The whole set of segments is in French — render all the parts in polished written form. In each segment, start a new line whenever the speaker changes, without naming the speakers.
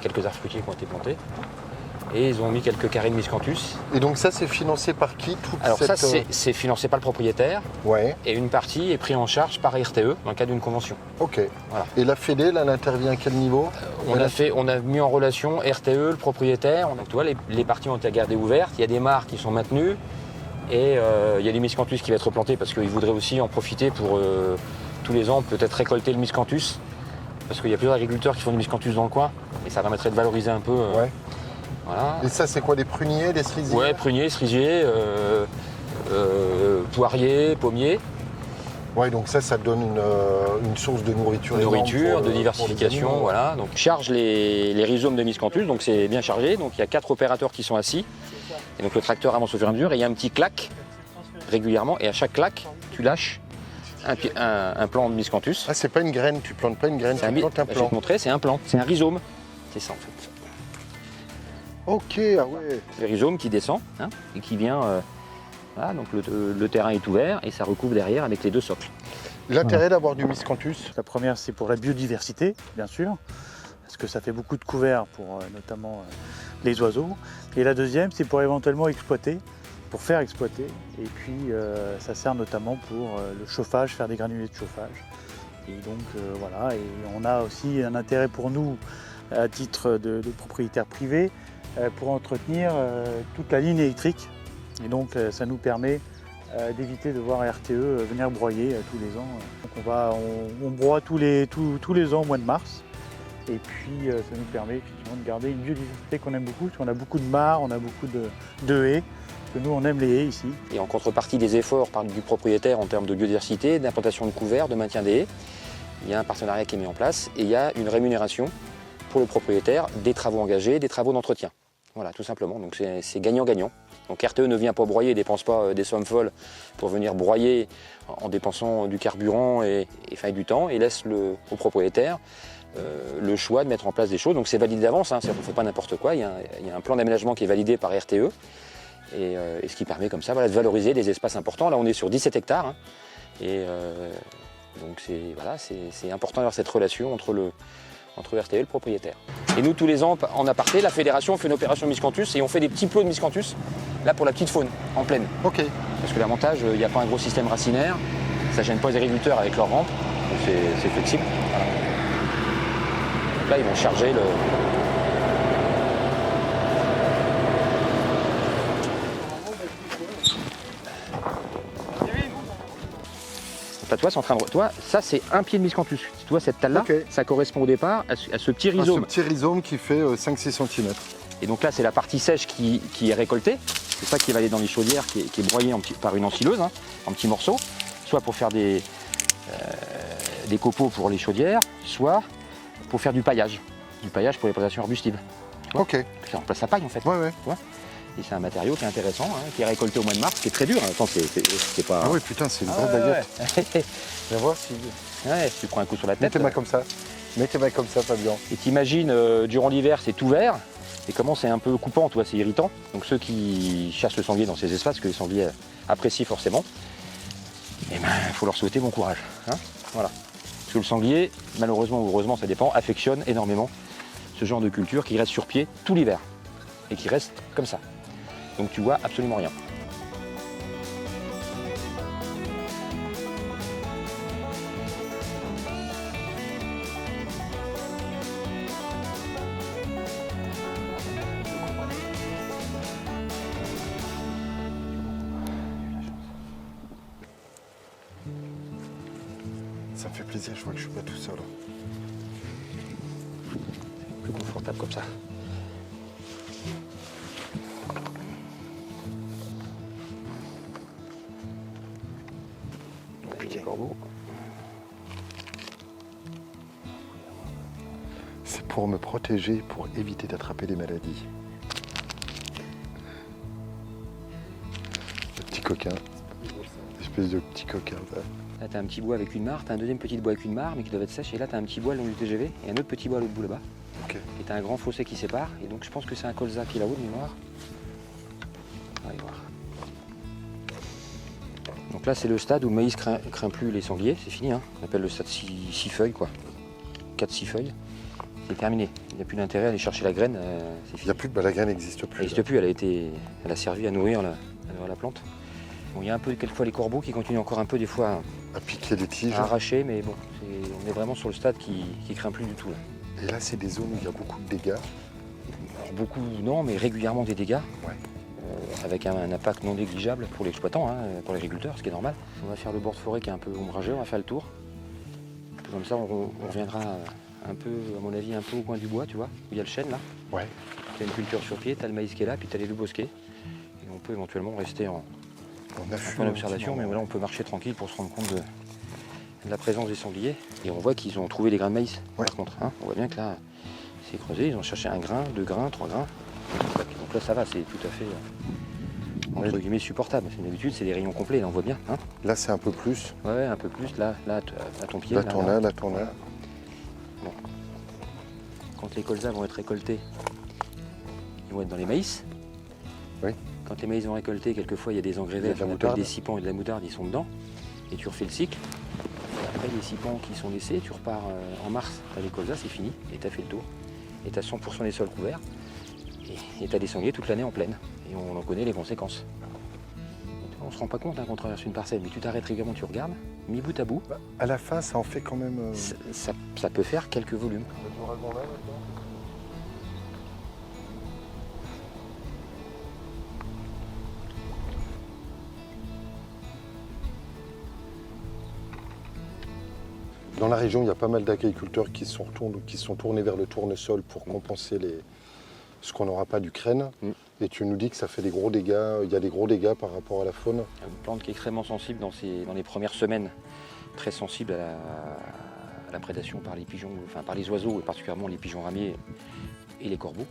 quelques arbres fruitiers qui ont été plantés. Et ils ont mis quelques carrés de miscanthus.
Et donc ça, c'est financé par qui
Alors ça, c'est financé par le propriétaire.
Ouais.
Et une partie est prise en charge par RTE dans le cadre d'une convention.
Ok.
Voilà.
Et la Fédé, là, elle intervient à quel niveau?
On a mis en relation RTE, le propriétaire. Tu vois, les parties ont été gardées ouvertes. Il y a des mares qui sont maintenues. Et il y a des miscanthus qui vont être plantés parce qu'ils voudraient aussi en profiter pour tous les ans peut-être récolter le miscanthus. Parce qu'il y a plusieurs agriculteurs qui font du miscanthus dans le coin. Et ça permettrait de valoriser un peu.
Ouais.
Voilà.
Et ça, c'est quoi, des pruniers, des cerisiers?
Ouais, pruniers, cerisiers, poiriers, pommiers.
Ouais, donc ça donne une source de nourriture.
De diversification, voilà. Donc charge les rhizomes de miscanthus, donc c'est bien chargé. Donc il y a 4 opérateurs qui sont assis. Et donc le tracteur avance au fur et à mesure. Et il y a un petit clac régulièrement. Et à chaque clac, tu lâches un plant de miscanthus.
Ah, c'est pas une graine, tu plantes pas une graine, tu plantes un
Je vais
plant.
te montrer, c'est un plant. C'est un rhizome. C'est ça en fait.
Ok, ah ouais.
Le rhizome qui descend et qui vient. Voilà, donc le terrain est ouvert et ça recouvre derrière avec les 2 socles.
L'intérêt d'avoir du miscanthus?
La première, c'est pour la biodiversité, bien sûr, parce que ça fait beaucoup de couverts pour notamment les oiseaux. Et la deuxième, c'est pour éventuellement exploiter, pour faire exploiter. Et puis, ça sert notamment pour le chauffage, faire des granulés de chauffage. Et donc, voilà. Et on a aussi un intérêt pour nous, à titre de propriétaire privé, pour entretenir toute la ligne électrique. Et donc, ça nous permet d'éviter de voir RTE venir broyer tous les ans. Donc on broie tous les ans au mois de mars. Et puis ça nous permet effectivement de garder une biodiversité qu'on aime beaucoup, parce qu'on a beaucoup de mares, on a beaucoup de haies, que nous on aime les haies ici.
Et en contrepartie des efforts du propriétaire en termes de biodiversité, d'implantation de couverts, de maintien des haies, il y a un partenariat qui est mis en place et il y a une rémunération pour le propriétaire des travaux engagés, des travaux d'entretien. Voilà, tout simplement. Donc c'est gagnant-gagnant. Donc RTE ne vient pas broyer, ne dépense pas des sommes folles pour venir broyer en dépensant du carburant et du temps, et laisse au propriétaire le choix de mettre en place des choses. Donc c'est validé d'avance, c'est-à-dire qu'on ne fait pas n'importe quoi. Il y a un plan d'aménagement qui est validé par RTE, et ce qui permet comme ça de valoriser des espaces importants. Là on est sur 17 hectares, donc c'est important d'avoir cette relation entre RTE et le propriétaire. Et nous, tous les ans, en aparté, la fédération fait une opération miscanthus et on fait des petits plots de miscanthus, là pour la petite faune, en plaine.
Ok.
Parce que l'avantage, il n'y a pas un gros système racinaire, ça ne gêne pas les agriculteurs avec leur rampe, donc c'est flexible. Voilà. Donc là, ils vont charger le... Toi, c'est en train de... Toi, ça, c'est un pied de miscanthus. Tu vois, cette talle-là, ça correspond au départ à ce petit rhizome.
Ce petit rhizome qui fait 5-6 cm.
Et donc là, c'est la partie sèche qui est récoltée. C'est ça qui va aller dans les chaudières, qui est broyé par une ensileuse, en petits morceaux, soit pour faire des copeaux pour les chaudières, soit pour faire du paillage. Du paillage pour les plantations arbustives.
Ok.
Ça remplace la paille, en fait.
Ouais.
Tu vois, et c'est un matériau qui est intéressant, qui est récolté au mois de mars, qui est très dur. Attends, c'est pas...
Ah oui, putain, c'est une vraie baguette.
Ouais.
Je vais voir si...
Ouais, si tu prends un coup sur la tête...
Mets tes mains comme ça. Mets tes mains comme ça, Fabien.
Et t'imagines, durant l'hiver, c'est tout vert. Et comment c'est un peu coupant, toi, c'est irritant. Donc ceux qui chassent le sanglier dans ces espaces, que les sangliers apprécient forcément, il faut leur souhaiter bon courage. Voilà. Parce que le sanglier, malheureusement ou heureusement, ça dépend, affectionne énormément ce genre de culture qui reste sur pied tout l'hiver. Et qui reste comme ça. Donc tu vois absolument rien.
Ça me fait plaisir, je vois que je suis pas tout seul.
Plus confortable comme ça.
C'est pour me protéger, pour éviter d'attraper des maladies. Le petit coquin. Espèce de petit coquin.
Là, tu as un petit bois avec une mare, tu as un deuxième petit bois avec une mare, mais qui doit être sèche. Et là, tu as un petit bois le long du TGV et un autre petit bois à l'autre bout là-bas.
Ok.
Et tu as un grand fossé qui sépare. Et donc, je pense que c'est un colza qui est là-haut de mémoire. On va aller voir. Donc là, c'est le stade où le maïs craint plus les sangliers. C'est fini, On appelle le stade 6 feuilles, quoi. 4-6 feuilles. C'est terminé. Il n'y a plus d'intérêt à aller chercher la graine, c'est
Il
fini.
y a plus, la graine n'existe
Elle
plus.
n'existe plus, elle a servi à nourrir la plante. Bon, il y a un peu quelquefois les corbeaux qui continuent encore un peu des fois
À piquer les tiges.
à arracher, mais bon, on est vraiment sur le stade qui craint plus du tout là.
Et là, c'est des zones où il y a beaucoup de dégâts.
Alors, beaucoup non, mais régulièrement des dégâts.
Ouais.
Avec un impact non négligeable pour l'exploitant, hein, pour l'agriculteur, ce qui est normal. On va faire le bord de forêt qui est un peu ombragé, on va faire le tour. Comme ça, on reviendra un peu, à mon avis, un peu au coin du bois, tu vois, où il y a le chêne là.
Ouais.
Tu as une culture sur pied, tu as le maïs qui est là, puis tu as les deux bosquets. Et on peut éventuellement rester en point d'observation, mais voilà, on peut marcher tranquille pour se rendre compte de la présence des sangliers. Et on voit qu'ils ont trouvé des grains de maïs,
Ouais.
par contre. Hein. On voit bien que là, c'est creusé, ils ont cherché un grain, 2 grains, 3 grains. Donc là, ça va, c'est tout à fait, entre guillemets, supportable. D'habitude, c'est des rayons complets, là, on voit bien. Hein.
Là, c'est un peu plus.
Ouais, un peu plus, là, à ton pied.
Là, t'en as, là, t'en as.
Bon. Quand les colzas vont être récoltés, ils vont être dans les maïs.
Oui.
Quand les maïs vont récolter, quelquefois il y a des engrais
Il y a
verts,
de la
qu'on appelle
moutarde.
des sipans et de la moutarde, ils sont dedans. Et tu refais le cycle. Et après, les sipans qui sont laissés, tu repars en mars, tu as les colzas, c'est fini, et tu as fait le tour. Et tu as 100% des sols couverts. Et tu as des sangliers toute l'année en plaine. Et on en connaît les conséquences. On se rend pas compte hein, qu'on traverse une parcelle, mais tu t'arrêtes régulièrement, tu regardes, mis bout à bout,
À la fin, ça en fait quand même.
ça peut faire quelques volumes.
Dans la région, il y a pas mal d'agriculteurs qui sont tournés vers le tournesol pour compenser ce qu'on n'aura pas d'Ukraine.
Mm.
Et tu nous dis que ça fait des gros dégâts. Il y a des gros dégâts par rapport à la faune.
Une plante qui est extrêmement sensible dans les premières semaines, très sensible à la prédation par les pigeons, enfin par les oiseaux, et particulièrement les pigeons ramiers et les corbeaux.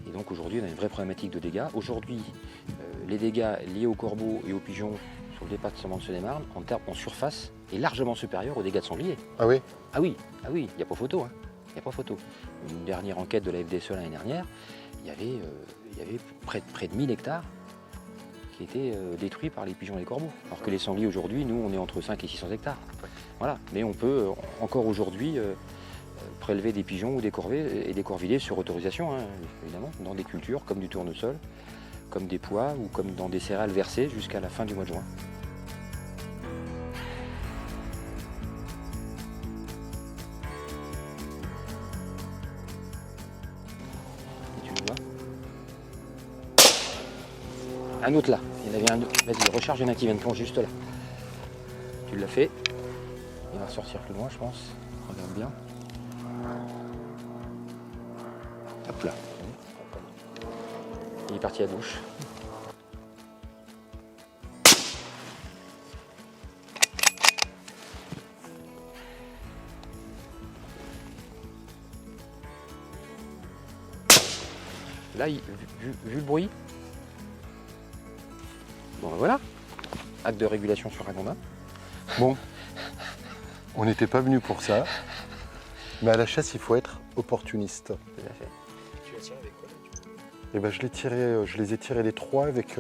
Et donc aujourd'hui, on a une vraie problématique de dégâts. Aujourd'hui, les dégâts liés aux corbeaux et aux pigeons sur le département de Saône-et-Marne, en surface, est largement supérieur aux dégâts de sangliers.
Ah oui?
Ah oui, il n'y a pas photo. Hein. Il n'y a pas photo. Une dernière enquête de la FDSE l'année dernière, il y avait près de 1000 hectares qui étaient détruits par les pigeons et les corbeaux. Alors que les sangliers aujourd'hui, nous, on est entre 5 et 600 hectares. Voilà. Mais on peut encore aujourd'hui prélever des pigeons ou des corvées et des corvidés sur autorisation, hein, évidemment, dans des cultures comme du tournesol, comme des pois ou comme dans des céréales versées jusqu'à la fin du mois de juin. Et tu le vois. Un autre là. Il y en avait un autre. Vas-y, recharge, il y en a qui viennent plonger juste là. Tu l'as fait. Il va sortir plus loin, je pense. Regarde bien. Hop là. Il est parti à gauche. Là, vu le bruit, bon ben voilà, acte de régulation sur Ragondin.
Bon, on n'était pas venu pour ça. Mais à la chasse, il faut être opportuniste.
Tout à fait.
Tu as tiré avec quoi là,
Et ben, je les ai tirés les trois avec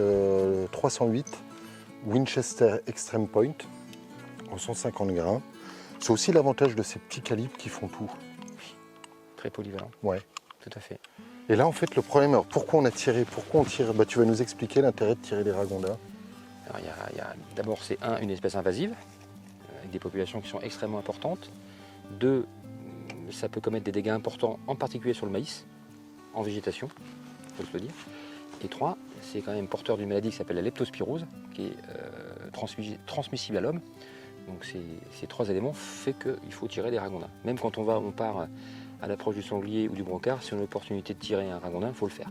308 Winchester Extreme Point en 150 grains. C'est aussi l'avantage de ces petits calibres qui font tout.
Très polyvalent.
Ouais.
Tout à fait.
Et là, en fait, le problème, alors pourquoi on tire bah, tu vas nous expliquer l'intérêt de tirer les ragondins.
Alors, d'abord, c'est une espèce invasive, avec des populations qui sont extrêmement importantes. 2, ça peut commettre des dégâts importants, en particulier sur le maïs, en végétation, il faut se le dire. Et 3, c'est quand même porteur d'une maladie qui s'appelle la leptospirose, qui est transmissible à l'homme. Donc ces 3 éléments font qu'il faut tirer des ragondins. Même quand on part à l'approche du sanglier ou du brocard, si on a l'opportunité de tirer un ragondin, il faut le faire.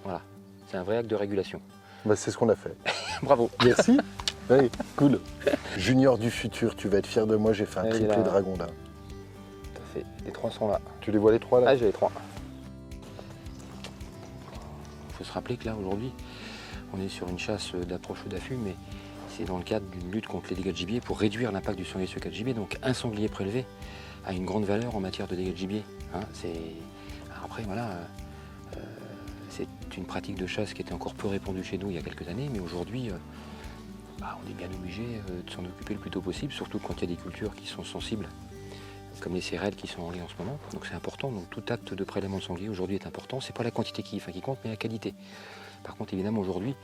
Voilà, c'est un vrai acte de régulation.
Bah, c'est ce qu'on a fait.
Bravo.
Merci. Ouais, cool. Junior du futur, tu vas être fier de moi, j'ai fait un
Ouais,
triplé
là.
de ragondins.
Tout à fait. Les 3 sont là.
Tu les vois les 3 là?
Ah, j'ai les 3. Il faut se rappeler que là, aujourd'hui, on est sur une chasse d'approche ou d'affût, mais c'est dans le cadre d'une lutte contre les dégâts de gibier pour réduire l'impact du sanglier sur le gibier. Donc un sanglier prélevé a une grande valeur en matière de dégâts de gibier. Hein, alors après, voilà, c'est une pratique de chasse qui était encore peu répandue chez nous il y a quelques années, mais aujourd'hui, on est bien obligé de s'en occuper le plus tôt possible, surtout quand il y a des cultures qui sont sensibles, comme les céréales qui sont en lait en ce moment. Donc c'est important, donc tout acte de prélèvement de sanglier aujourd'hui est important. C'est pas la quantité qui compte, mais la qualité. Par contre, évidemment, aujourd'hui,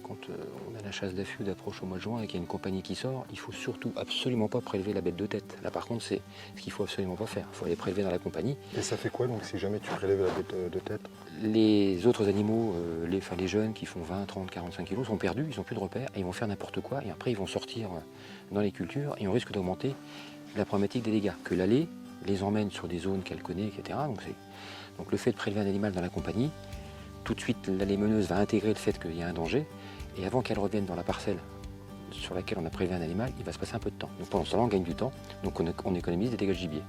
quand on a la chasse d'affût d'approche au mois de juin et qu'il y a une compagnie qui sort, il faut surtout absolument pas prélever la bête de tête. Là par contre, c'est ce qu'il faut absolument pas faire. Il faut aller prélever dans la compagnie.
Et ça fait quoi donc si jamais tu prélèves la bête de tête?
Les autres animaux, les jeunes qui font 20, 30, 45 kilos sont perdus, ils n'ont plus de repères et ils vont faire n'importe quoi. Et après, ils vont sortir dans les cultures et on risque d'augmenter la problématique des dégâts. Que l'allée les emmène sur des zones qu'elle connaît, etc. Donc le fait de prélever un animal dans la compagnie, tout de suite l'allée meneuse va intégrer le fait qu'il y a un danger. Et avant qu'elle revienne dans la parcelle sur laquelle on a prélevé un animal, il va se passer un peu de temps. Donc pendant ce temps-là, on gagne du temps, donc on économise des dégâts de gibier.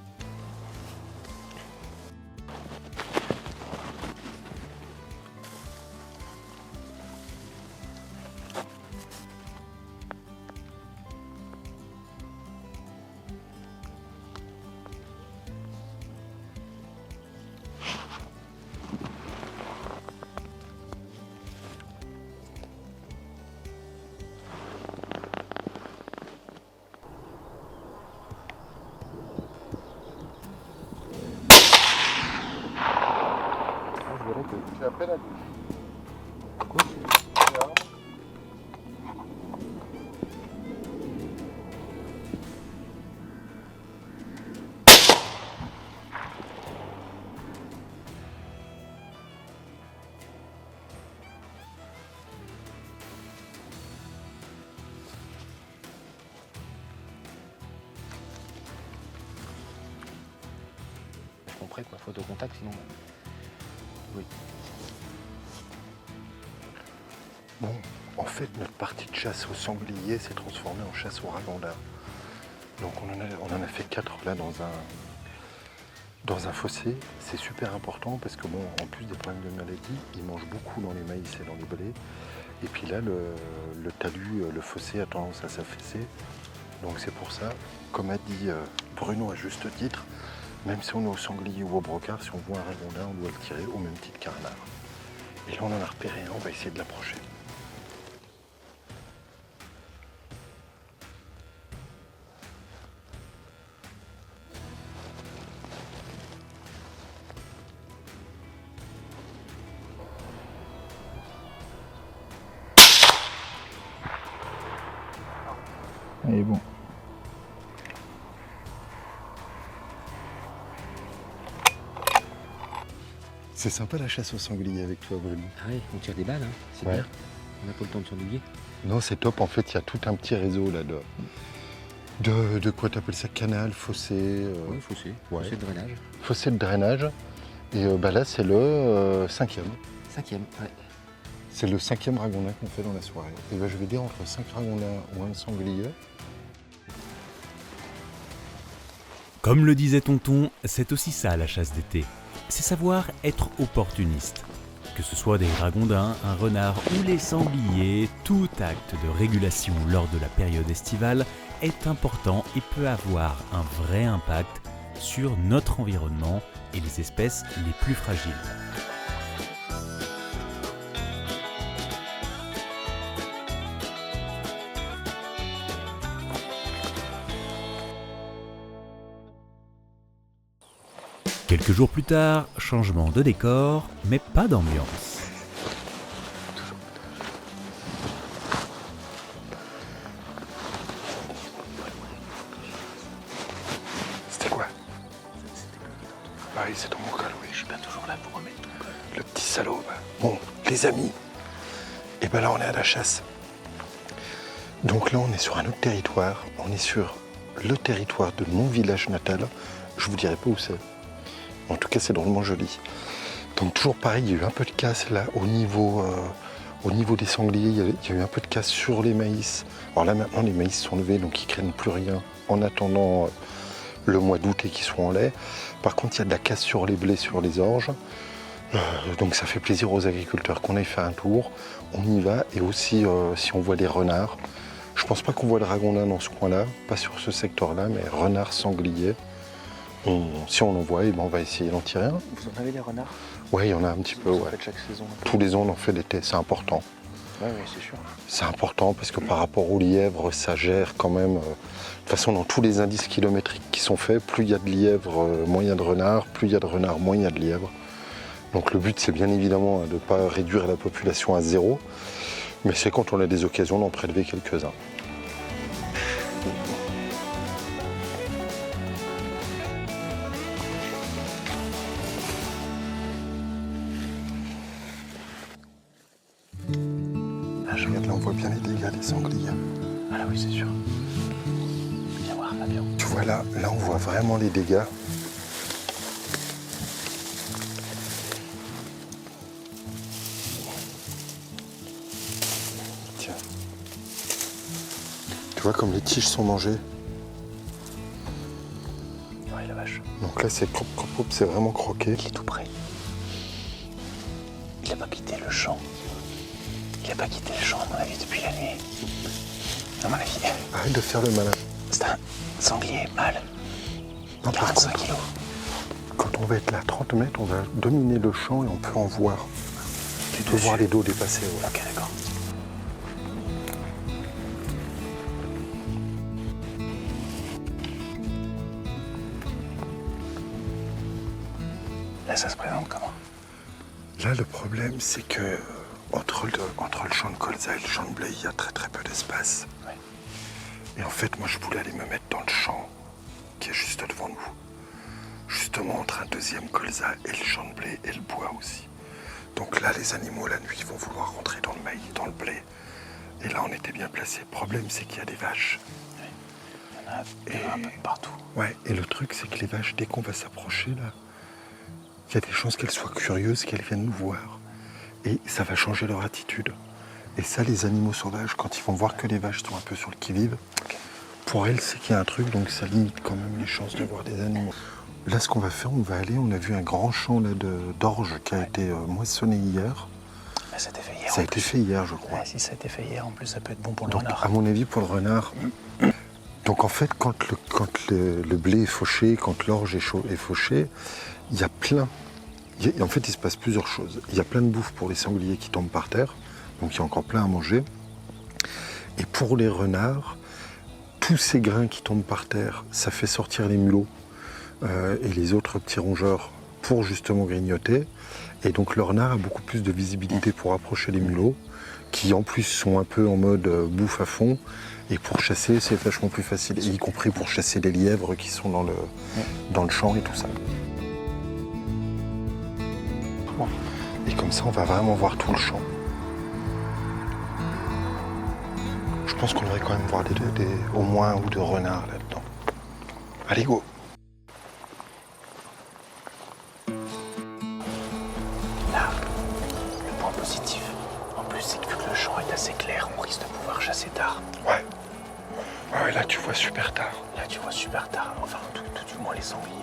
J'ai à peine à gauche.
Quoi? Je comprends quoi, faute de contact sinon. Oui.
Bon, en fait, notre partie de chasse au sanglier s'est transformée en chasse au ragondin. Donc on en a fait 4 là dans un fossé. C'est super important parce que bon, en plus des problèmes de maladie, ils mangent beaucoup dans les maïs et dans les blés. Et puis là, le talus, le fossé a tendance à s'affaisser. Donc c'est pour ça, comme a dit Bruno à juste titre, même si on est au sanglier ou au brocard, si on voit un ragondin, on doit le tirer au même titre qu'un renard. Et là on en a repéré un, on va essayer de l'approcher.
Allez, bon.
C'est sympa la chasse au sanglier avec toi, Bruno.
Ah oui, on tire des balles, hein. C'est
Ouais.
bien. On n'a pas le temps de s'ennuyer.
Non, c'est top. En fait, il y a tout un petit réseau là de quoi t'appelles ça, canal, fossé,
Oui, fossé.
ouais.
Fossé de drainage.
fossé de drainage. Et là, c'est le 5e.
5e, ouais.
C'est le 5e ragondin qu'on fait dans la soirée. Et je vais dire entre 5 ragondins ou un sanglier.
Comme le disait Tonton, c'est aussi ça la chasse d'été. C'est savoir être opportuniste. Que ce soit des ragondins, un renard ou les sangliers, tout acte de régulation lors de la période estivale est important et peut avoir un vrai impact sur notre environnement et les espèces les plus fragiles. Quelques jours plus tard, changement de décor, mais pas d'ambiance.
C'était quoi? Ah oui, c'est dans mon col, oui. Je suis bien toujours là pour remettre ton col. Le petit salaud. Bah. Bon, les amis, et ben là, on est à la chasse. Donc là, on est sur un autre territoire. On est sur le territoire de mon village natal. Je vous dirai pas où c'est. En tout cas, c'est drôlement joli. Donc toujours pareil, il y a eu un peu de casse là au niveau des sangliers. Il y a eu un peu de casse sur les maïs. Alors là maintenant, les maïs sont levés, donc ils ne craignent plus rien en attendant le mois d'août et qu'ils soient en lait. Par contre, il y a de la casse sur les blés, sur les orges. Donc ça fait plaisir aux agriculteurs qu'on ait fait un tour. On y va. Et aussi, si on voit des renards, je pense pas qu'on voit le ragondin dans ce coin-là, pas sur ce secteur-là, mais renards, sangliers. Si on en voit, on va essayer d'en tirer un.
Vous en avez des renards?
Oui, il y en a un petit peu.
Vous en
Ouais.
faites chaque saison?
Tous les ans, on en fait l'été, c'est important.
Oui, c'est sûr.
C'est important parce que par rapport aux lièvres, ça gère quand même. De toute façon, dans tous les indices kilométriques qui sont faits, plus il y a de lièvres, moins il y a de renards, plus il y a de renards, moins il y a de lièvres. Donc le but, c'est bien évidemment de ne pas réduire la population à zéro, mais c'est quand on a des occasions d'en prélever quelques-uns. Regarde, là on voit bien les dégâts des sangliers.
Ah là oui, c'est sûr. Viens voir, Fabien.
Tu vois là on voit vraiment les dégâts. Tiens. Tu vois comme les tiges sont mangées.
Ouais, la vache.
Donc là c'est c'est vraiment croqué.
Il est tout près. Il n'a pas quitté le champ. Il n'a pas quitté le champ, à mon avis, depuis la nuit. À mon avis.
Arrête de faire le malin.
C'est un sanglier mâle.
Non, par
45
contre,
kilos.
quand on va être là à 30 mètres, on va dominer le champ et on peut en voir. Tu peux voir les dos dépasser. Ouais.
Ok, d'accord. Là, ça se présente comment?
Là, le problème, c'est que entre le champ de colza et le champ de blé, il y a très très peu d'espace.
Ouais.
Et en fait, moi, je voulais aller me mettre dans le champ qui est juste devant nous. Justement, entre un deuxième colza et le champ de blé et le bois aussi. Donc là, les animaux, la nuit, vont vouloir rentrer dans le maïs, dans le blé. Et là, on était bien placé. Le problème, c'est qu'il y a des vaches.
Il y en a un peu partout.
Ouais, et le truc, c'est que les vaches, dès qu'on va s'approcher, là, il y a des chances qu'elles soient curieuses, qu'elles viennent nous voir. Et ça va changer leur attitude. Et ça, les animaux sauvages, quand ils vont voir que les vaches sont un peu sur le qui-vive, pour elles, c'est qu'il y a un truc, donc ça limite quand même les chances de voir des animaux. Là, ce qu'on va faire, on va aller, on a vu un grand champ là, d'orge qui a été moissonné hier.
Mais ça a été fait hier.
Ça a été fait hier, je crois.
Ouais, si ça a été fait hier, en plus, ça peut être bon pour le
Donc,
renard.
à mon avis, pour le renard. Donc, en fait, quand le blé est fauché, quand l'orge est fauché, il y a plein. En fait, il se passe plusieurs choses. Il y a plein de bouffe pour les sangliers qui tombent par terre, donc il y a encore plein à manger. Et pour les renards, tous ces grains qui tombent par terre, ça fait sortir les mulots et les autres petits rongeurs pour justement grignoter. Et donc le renard a beaucoup plus de visibilité pour approcher les mulots, qui en plus sont un peu en mode bouffe à fond. Et pour chasser, c'est vachement plus facile, y compris pour chasser les lièvres qui sont dans le champ et tout ça. Et comme ça, on va vraiment voir tout le champ. Je pense qu'on devrait quand même voir au moins un ou deux renards là-dedans. Allez, go!
Là, le point positif, en plus, c'est que vu que le champ est assez clair, on risque de pouvoir chasser tard.
Ouais. Ouais, là, tu vois super tard.
Là, tu vois super tard, enfin, tout du moins les sangliers.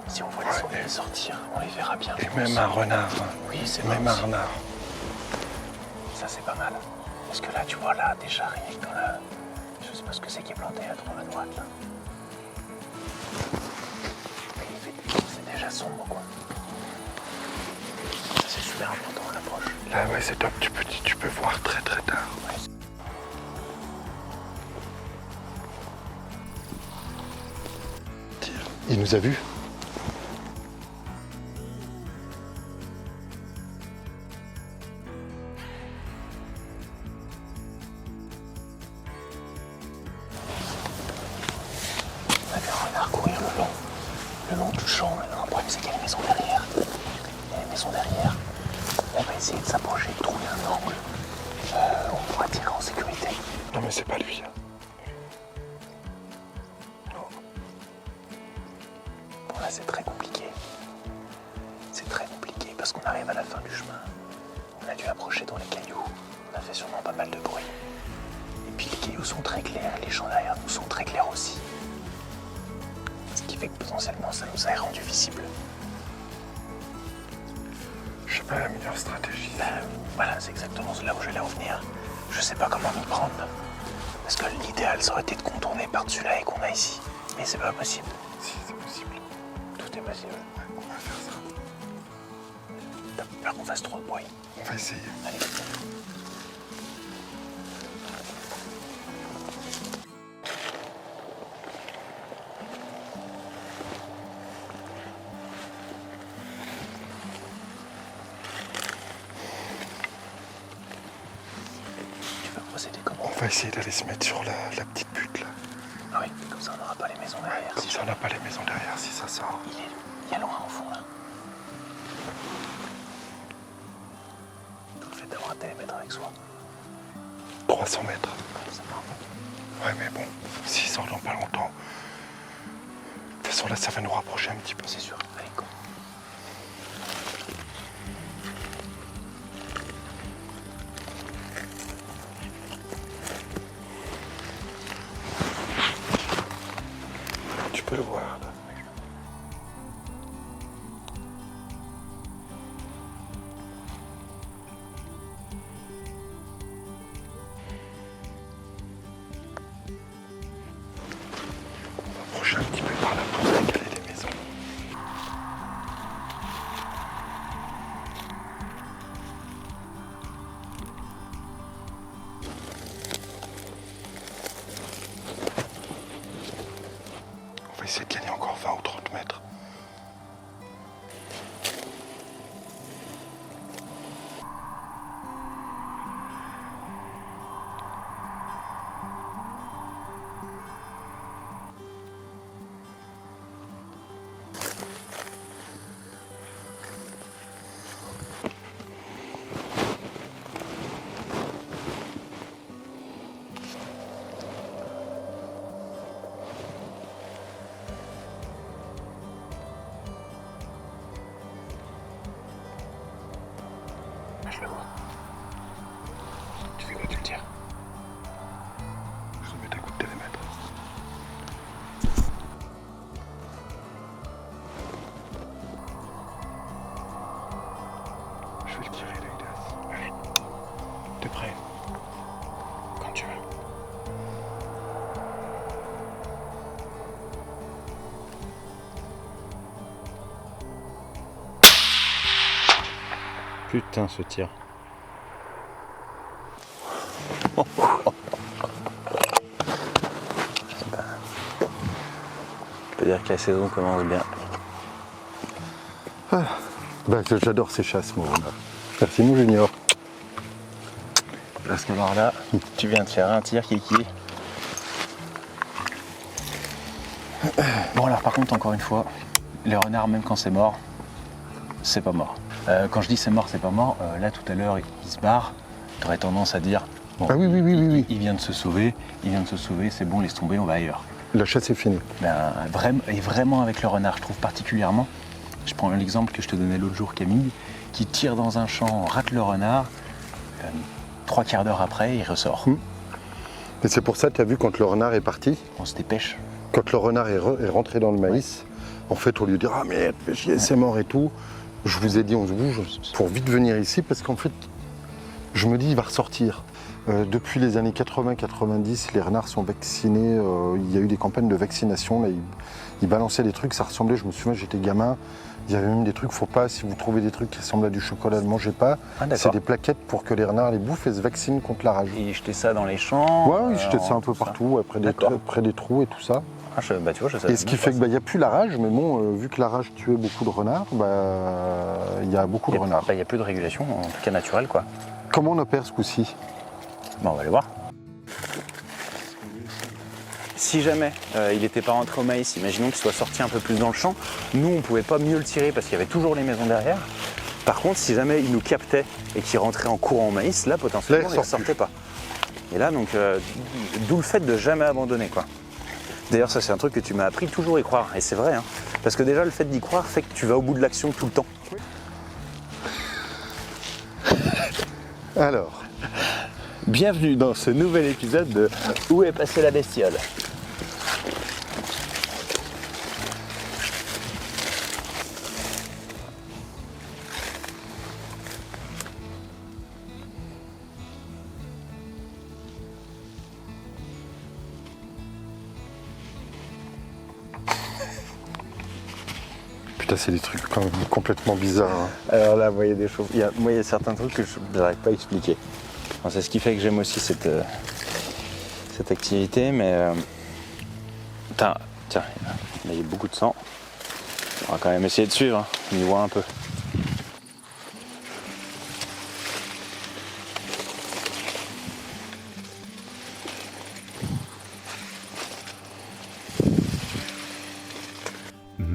Si on voit les sangliers sortir, on les verra bien.
Et même un renard.
Oui, c'est
même
vrai
un
aussi.
renard.
Ça, c'est pas mal. Parce que là, tu vois, là, déjà, rien que dans la... Je sais pas ce que c'est qui est planté à droite, là. C'est déjà sombre, quoi. Ça, c'est super important, l'approche.
Là, ouais, c'est top. Tu peux voir très très tard.
Ouais.
Il nous a vus.
On a vu un renard courir le long du champ. Le problème, c'est qu'il y a les maisons derrière. Il y a les maisons derrière. On va essayer de s'approcher, de trouver un angle. On pourra tirer en sécurité.
Non, mais c'est pas lui.
Bon, là, c'est très compliqué. C'est très compliqué parce qu'on arrive à la fin du chemin. On a dû approcher dans les cailloux. On a fait sûrement pas mal de bruit. Et puis les cailloux sont très clairs, les champs derrière nous sont très clairs aussi. Ce qui fait que potentiellement ça nous a rendu visibles.
Je sais pas la meilleure stratégie.
Voilà, c'est exactement là où j'allais en venir. Je sais pas comment m'y prendre. Parce que l'idéal, ça aurait été de contourner par-dessus là et qu'on a ici. Mais c'est pas possible.
Si, c'est possible.
Tout est possible.
Ouais, on va faire ça.
T'as peur qu'on fasse trop de bruit.
On va essayer.
Allez.
On va essayer d'aller se mettre sur la petite butte là.
Ah oui, comme ça on n'aura pas les maisons derrière.
Comme ça on n'a pas les maisons derrière si ça sort.
Il y a loin au fond là. Tout le fait d'avoir un télémètre avec soi.
300 mètres.
Ça part.
Ouais mais bon, s'il sort dans pas longtemps. De toute façon là ça va nous rapprocher un petit peu.
C'est sûr. Allez, go.
Tu peux le voir là. On va approcher un petit peu par là pour décaler les maisons. On va essayer de gagner encore 20 ou 30 mètres.
Je le vois. Tu fais quoi, tu le tires?
Je remets un coup de télémètre. Je vais le tirer là, Idas. Allez. T'es prêt?
Quand tu veux.
Putain, ce tir.
Je peux dire que la saison commence bien.
Bah, j'adore ces chasses, moi. Merci, mon junior.
Parce que alors là, tu viens de faire un tir, Kiki. Bon alors par contre, encore une fois, les renards, même quand c'est mort, c'est pas mort. Quand je dis c'est mort, c'est pas mort, là tout à l'heure, il se barre, tu aurais tendance à dire, bon,
Ah oui.
il vient de se sauver, c'est bon, laisse tomber, on va ailleurs.
La chasse est finie.
Ben, vraiment avec le renard, je trouve particulièrement, je prends l'exemple que je te donnais l'autre jour, Camille, qui tire dans un champ, rate le renard, 3 quarts d'heure après, il ressort.
Et c'est pour ça, tu as vu, quand le renard est parti,
On se dépêche.
quand le renard est rentré dans le maïs, en fait, au lieu de dire « Ah merde, fais chier, c'est mort et tout », je vous ai dit on se bouge pour vite venir ici parce qu'en fait, je me dis il va ressortir. Depuis les années 80-90, les renards sont vaccinés, il y a eu des campagnes de vaccination, là, ils balançaient des trucs, ça ressemblait, je me souviens, j'étais gamin, il y avait même des trucs, faut pas, si vous trouvez des trucs qui ressemblent à du chocolat, ne mangez pas. C'est des plaquettes pour que les renards les bouffent et se vaccinent contre la rage.
Et jeter ça dans les champs.
Ouais, ils jetaient ça un peu partout, ouais, près des trous et tout ça.
Ah, bah, tu vois, je savais
Et ce qui fait qu'il n'y a plus la rage, mais bon, vu que la rage tuait beaucoup de renards, il y a beaucoup de renards.
Il n'y a plus de régulation, en tout cas naturelle, quoi.
Comment on opère ce coup-ci?
Bon, on va aller voir. Si jamais il n'était pas rentré au maïs, imaginons qu'il soit sorti un peu plus dans le champ, nous on ne pouvait pas mieux le tirer parce qu'il y avait toujours les maisons derrière. Par contre, si jamais il nous captait et qu'il rentrait en courant au maïs, là potentiellement il ne sortait pas. Et là donc, d'où le fait de jamais abandonner, quoi. D'ailleurs ça c'est un truc que tu m'as appris, toujours y croire, et c'est vrai, hein. Parce que déjà le fait d'y croire fait que tu vas au bout de l'action tout le temps.
Alors,
Bienvenue dans ce nouvel épisode de Où est passée la bestiole?
putain, c'est des trucs quand même complètement bizarres. Hein.
Alors là, vous voyez des choses. Moi, il y a certains trucs que je n'arrive pas à expliquer.
Alors, c'est ce qui fait que j'aime aussi cette activité, mais tiens, il y a beaucoup de sang. On va quand même essayer de suivre, hein. On y voit un peu.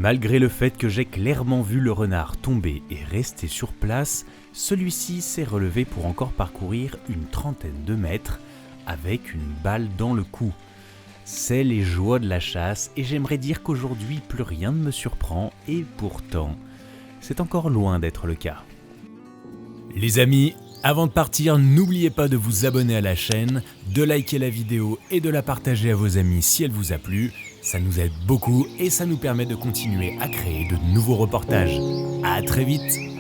Malgré le fait que j'ai clairement vu le renard tomber et rester sur place, celui-ci s'est relevé pour encore parcourir une trentaine de mètres avec une balle dans le cou. C'est les joies de la chasse et j'aimerais dire qu'aujourd'hui plus rien ne me surprend et pourtant, c'est encore loin d'être le cas. Les amis, avant de partir, n'oubliez pas de vous abonner à la chaîne, de liker la vidéo et de la partager à vos amis si elle vous a plu. Ça nous aide beaucoup et ça nous permet de continuer à créer de nouveaux reportages. À très vite!